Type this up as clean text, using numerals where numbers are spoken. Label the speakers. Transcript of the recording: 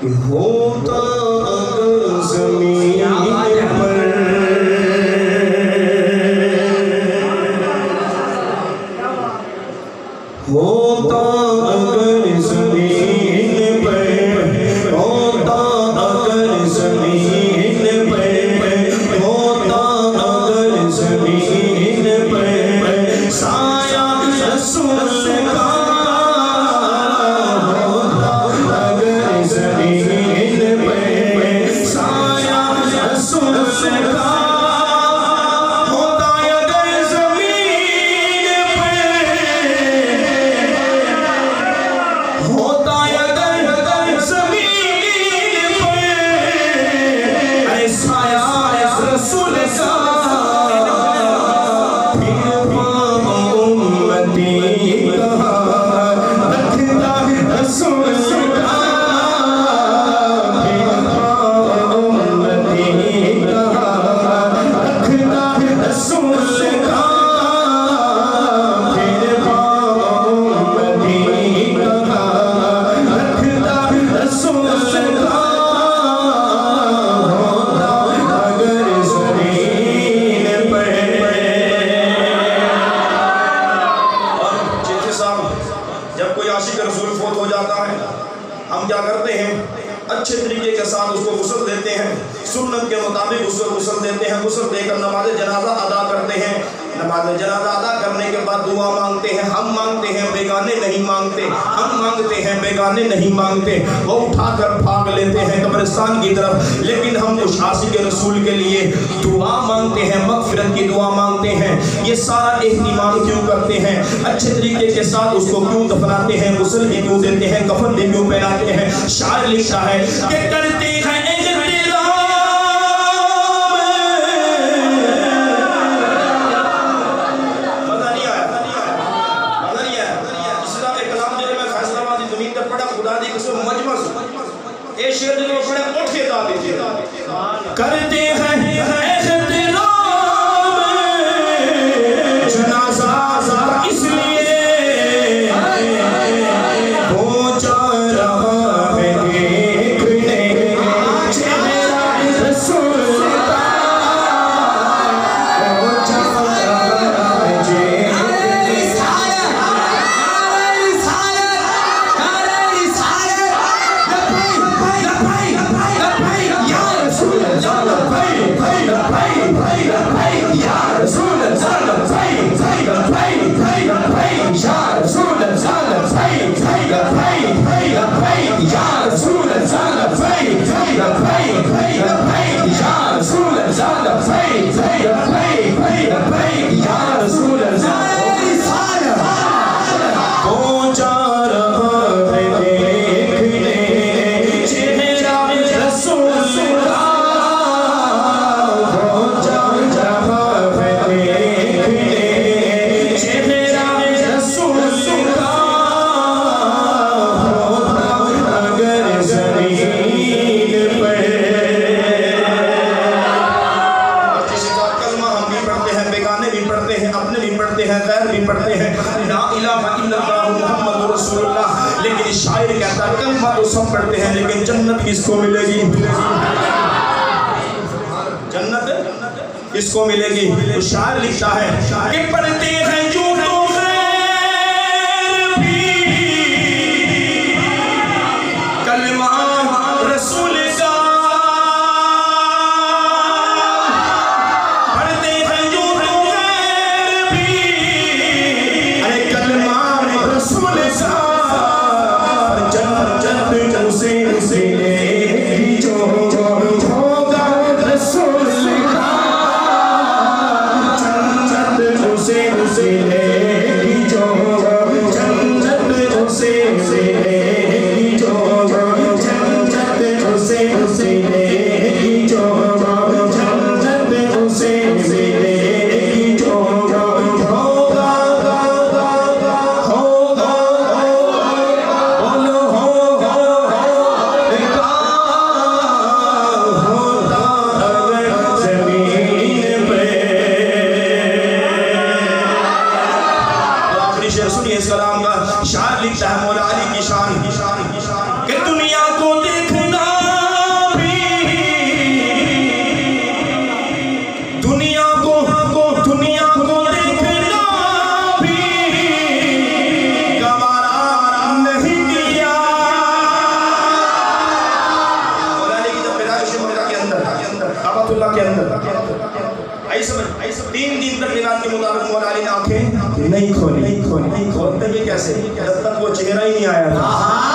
Speaker 1: ہوتا اگر زمین پر ہوتا اگر زمین پر ہوتا اگر زمین پر ہوتا اگر زمین پر سایہ رسول کا ہوتا اگر زمین پر سایہ رسول کا اچھے طریقے کے ساتھ اس کو غسل دیتے ہیں، سنت کے مطابق اس کو غسل دیتے ہیں، غسل دے کر نماز جنازہ ادا کرتے ہیں۔ نماز جنازہ ادا کرنے کے بعد دعا مانگتے ہیں، ہم مانگتے ہیں بیگانے نہیں مانگتے، ہم مانگتے ہیں بیگانے نہیں مانگتے، وہ اٹھا کر بھاگ لیتے ہیں قبرستان کی طرف، لیکن ہم اس عاشق رسول کے لیے دعا مانگتے ہیں، مغفرت کی دعا مانگتے ہیں۔ یہ سارا اہتمام کیوں کرتے ہیں؟ اچھے طریقے کے ساتھ اس کو کیوں دفناتے ہیں، غسل بھی کیوں دیتے ہیں، کفن بھی کیوں پہناتے ہیں؟ شاعر لکھتا ہے کہ کرتے ہیں کرتے ہیں احترام جنازہ اس لیے پہنچا رہا ہے دیکھنے چہرہ رسول کا، پہنچا رہا ہے سب پڑھتے ہیں، لیکن جنت کس کو ملے گی؟ جنت کس کو ملے گی؟ تو شاعر لکھتا ہے کہ پڑھتے ہیں جو تو خیر بھی کلمہ رسول کا، پڑھتے ہیں جو تو خیر بھی ارے کلمہ رسول کا، اسے لے جو ہوگا رسول کا، جنت اسے لے جو جنت اسے لے جو جنت اسے لے جو جنت اسے لے جو ہوگا ہوگا بیت اللہ کے اندر ایسا 3 دن تک اعلان کے مطابق مولا علی نے آنکھیں نہیں کھولی. کھولتے بھی کیسے جب تک وہ چہرہ ہی نہیں آیا تھا.